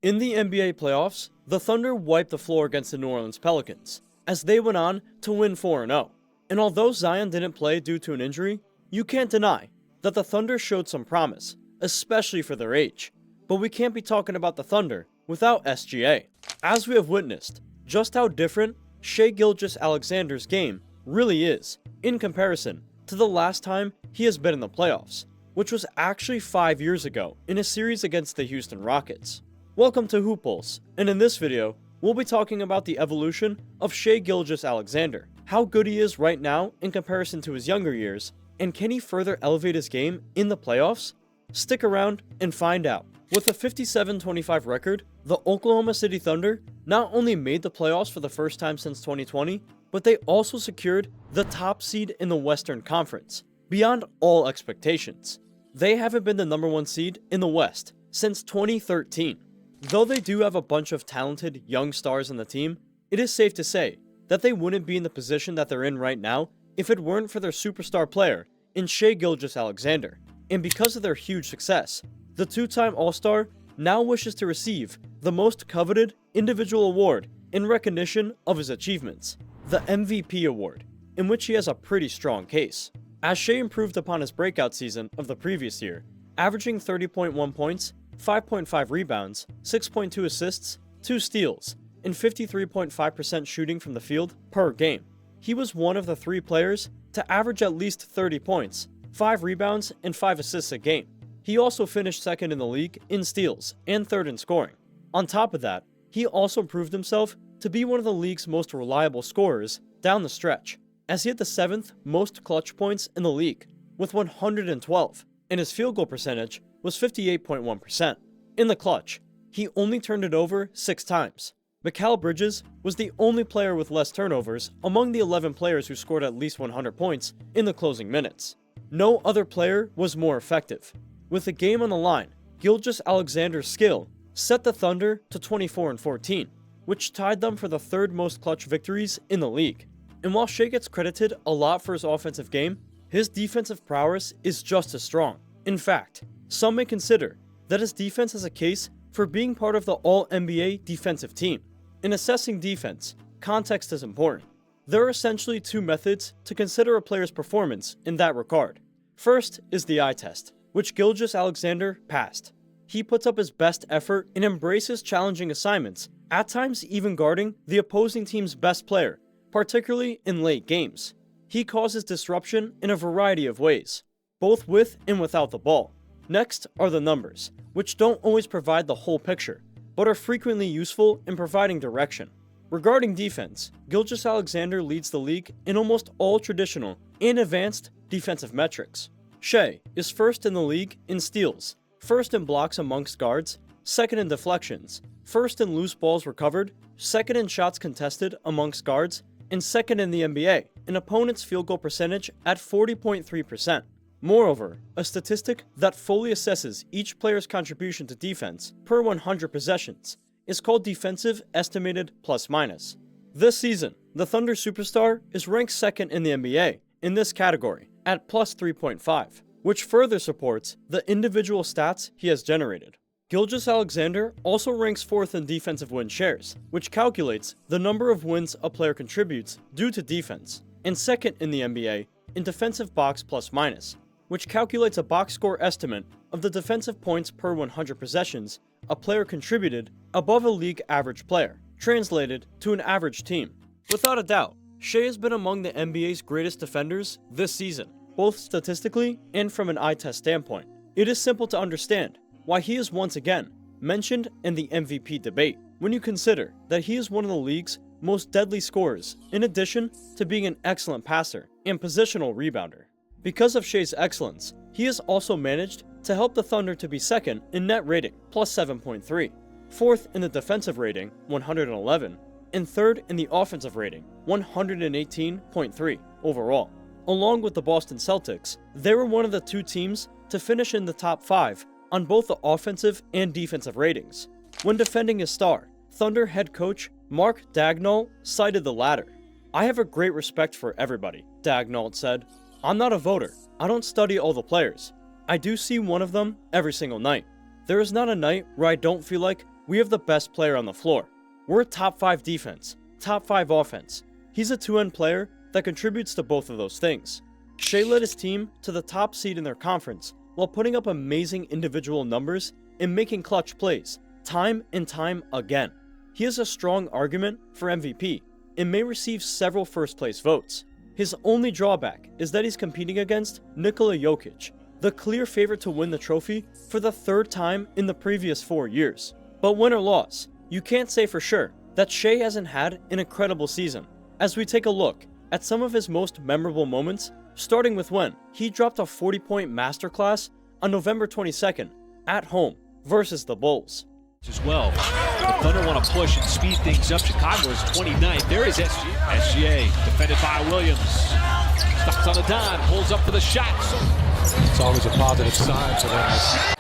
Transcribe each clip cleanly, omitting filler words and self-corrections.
In the NBA playoffs, the Thunder wiped the floor against the New Orleans Pelicans, as they went on to win 4-0. And although Zion didn't play due to an injury, you can't deny that the Thunder showed some promise, especially for their age. But we can't be talking about the Thunder without SGA, as we have witnessed just how different Shai Gilgeous-Alexander's game really is in comparison to the last time he has been in the playoffs, which was actually 5 years ago in a series against the Houston Rockets. Welcome to Hoop Pulse, and in this video, we'll be talking about the evolution of Shai Gilgeous-Alexander, how good he is right now in comparison to his younger years, and can he further elevate his game in the playoffs? Stick around and find out. With a 57-25 record, the Oklahoma City Thunder not only made the playoffs for the first time since 2020, but they also secured the top seed in the Western Conference, beyond all expectations. They haven't been the #1 seed in the West since 2013. Though they do have a bunch of talented young stars on the team, it is safe to say that they wouldn't be in the position that they're in right now if it weren't for their superstar player in Shai Gilgeous-Alexander. And because of their huge success, the two-time All-Star now wishes to receive the most coveted individual award in recognition of his achievements, the MVP award, in which he has a pretty strong case, as Shai improved upon his breakout season of the previous year, averaging 30.1 points, 5.5 rebounds, 6.2 assists, 2 steals, and 53.5% shooting from the field per game. He was one of the 3 players to average at least 30 points, 5 rebounds, and 5 assists a game. He also finished second in the league in steals and third in scoring. On top of that, he also proved himself to be one of the league's most reliable scorers down the stretch, as he had the 7th most clutch points in the league, with 112, and his field goal percentage was 58.1%. In the clutch, he only turned it over 6 times. Mikal Bridges was the only player with less turnovers among the 11 players who scored at least 100 points in the closing minutes. No other player was more effective. With the game on the line, Gilgeous-Alexander's skill set the Thunder to 24-14, which tied them for the 3rd most clutch victories in the league. And while Shai gets credited a lot for his offensive game, his defensive prowess is just as strong. In fact, some may consider that his defense has a case for being part of the All-NBA defensive team. In assessing defense, context is important. There are essentially 2 methods to consider a player's performance in that regard. First is the eye test, which Gilgeous-Alexander passed. He puts up his best effort and embraces challenging assignments, at times even guarding the opposing team's best player, particularly in late games. He causes disruption in a variety of ways, both with and without the ball. Next are the numbers, which don't always provide the whole picture, but are frequently useful in providing direction. Regarding defense, Gilgeous-Alexander leads the league in almost all traditional and advanced defensive metrics. Shai is 1st in the league in steals, 1st in blocks amongst guards, 2nd in deflections, 1st in loose balls recovered, 2nd in shots contested amongst guards, and 2nd in the NBA in opponent's field goal percentage at 40.3%. Moreover, a statistic that fully assesses each player's contribution to defense per 100 possessions is called defensive estimated plus-minus. This season, the Thunder superstar is ranked 2nd in the NBA in this category at plus 3.5, which further supports the individual stats he has generated. Gilgeous-Alexander also ranks 4th in defensive win shares, which calculates the number of wins a player contributes due to defense, and 2nd in the NBA in defensive box plus-minus, which calculates a box score estimate of the defensive points per 100 possessions a player contributed above a league average player, translated to an average team. Without a doubt, Shai has been among the NBA's greatest defenders this season, both statistically and from an eye test standpoint. It is simple to understand why he is once again mentioned in the MVP debate, when you consider that he is one of the league's most deadly scorers, in addition to being an excellent passer and positional rebounder. Because of Shai's excellence, he has also managed to help the Thunder to be 2nd in net rating, plus 7.3, 4th in the defensive rating, 111, and 3rd in the offensive rating, 118.3 overall. Along with the Boston Celtics, they were one of the 2 teams to finish in the top 5 on both the offensive and defensive ratings. When defending his star, Thunder head coach Mark Daigneault cited the latter. "I have a great respect for everybody," Daigneault said. "I'm not a voter. I don't study all the players. I do see one of them every single night. There is not a night where I don't feel like we have the best player on the floor. We're a top 5 defense, top 5 offense. He's a two-end player that contributes to both of those things. Shai led his team to the top seed in their conference while putting up amazing individual numbers and making clutch plays, time and time again. He has a strong argument for MVP and may receive several first-place votes. His only drawback is that he's competing against Nikola Jokic, the clear favorite to win the trophy for the 3rd time in the previous 4 years. But win or loss, you can't say for sure that Shai hasn't had an incredible season. As we take a look at some of his most memorable moments, starting with when he dropped a 40-point masterclass on November 22nd at home versus the Bulls. As well, the Thunder want to push and speed things up. Chicago is 29th. There is SGA, defended by Williams. Stops on the dime, pulls up for the shot. It's always a positive sign for them.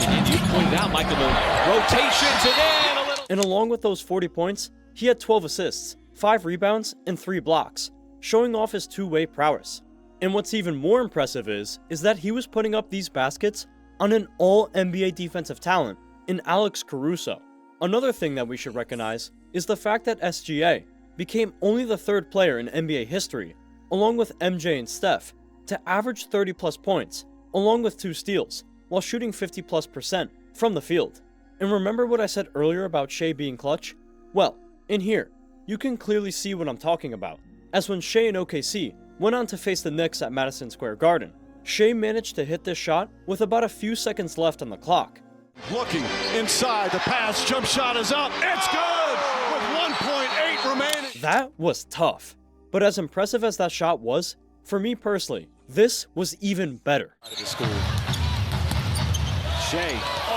And you pointed out, Michael, the rotations and a little. And along with those 40 points, he had 12 assists, 5 rebounds, and 3 blocks, showing off his two-way prowess. And what's even more impressive is that he was putting up these baskets on an all-NBA defensive talent in Alex Caruso. Another thing that we should recognize is the fact that SGA became only the 3rd player in NBA history, along with MJ and Steph, to average 30-plus points, along with 2 steals, while shooting 50+% from the field. And remember what I said earlier about Shai being clutch? Well, in here, you can clearly see what I'm talking about, as when Shai and OKC went on to face the Knicks at Madison Square Garden, Shai managed to hit this shot with about a few seconds left on the clock. Looking inside, the pass, jump shot is up, it's good with 1.8 remaining. That was tough, but as impressive as that shot was, for me personally, this was even better. Shai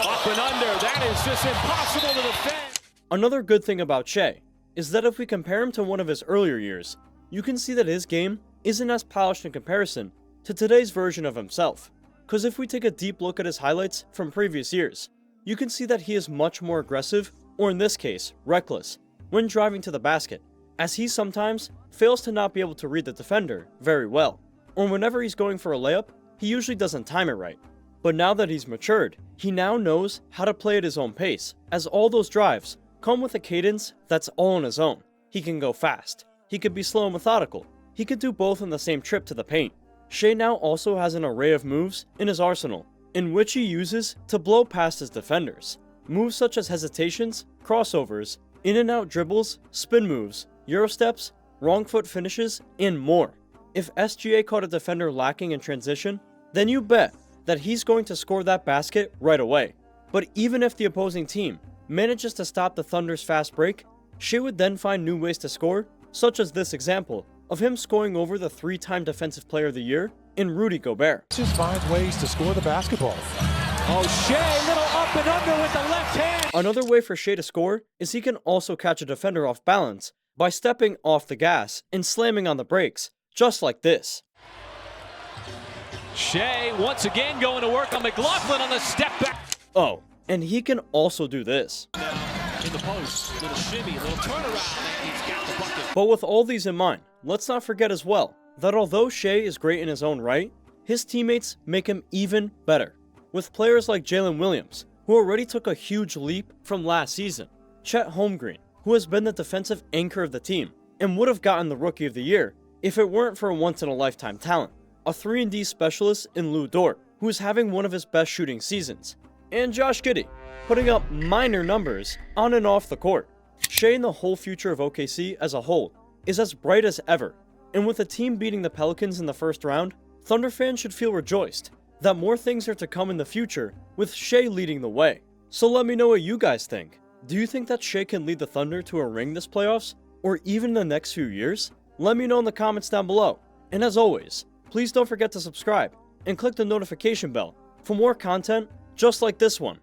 up and under, that is just impossible to defend. Another good thing about Shai is that if we compare him to one of his earlier years, you can see that his game isn't as polished in comparison to today's version of himself. Because if we take a deep look at his highlights from previous years, you can see that he is much more aggressive, or in this case, reckless, when driving to the basket, as he sometimes fails to not be able to read the defender very well, or whenever he's going for a layup, he usually doesn't time it right. But now that he's matured, he now knows how to play at his own pace, as all those drives come with a cadence that's all on his own. He can go fast, he could be slow and methodical, he could do both in the same trip to the paint. Shai now also has an array of moves in his arsenal, in which he uses to blow past his defenders. Moves such as hesitations, crossovers, in and out dribbles, spin moves, euro steps, wrong foot finishes, and more. If SGA caught a defender lacking in transition, then you bet that he's going to score that basket right away. But even if the opposing team manages to stop the Thunder's fast break, Shai would then find new ways to score, such as this example of him scoring over the 3-time Defensive Player of the Year in Rudy Gobert. Just finds ways to score the basketball. Oh, Shai, little up and under with the left hand. Another way for Shai to score is he can also catch a defender off balance by stepping off the gas and slamming on the brakes, just like this. Shai once again going to work on McLaughlin on the step back. Oh, and he can also do this. In the post, little shimmy, little turnaround, and he's got the bucket. But with all these in mind, let's not forget as well that although Shai is great in his own right, his teammates make him even better. With players like Jalen Williams, who already took a huge leap from last season, Chet Holmgren, who has been the defensive anchor of the team and would have gotten the Rookie of the Year if it weren't for a once-in-a-lifetime talent, a 3-and-D specialist in Lou Dort, who is having one of his best shooting seasons, and Josh Giddey, putting up minor numbers on and off the court. Shai and the whole future of OKC as a whole is as bright as ever, and with the team beating the Pelicans in the first round, Thunder fans should feel rejoiced that more things are to come in the future with Shai leading the way. So let me know what you guys think. Do you think that Shai can lead the Thunder to a ring this playoffs, or even the next few years? Let me know in the comments down below. And as always, please don't forget to subscribe and click the notification bell for more content just like this one.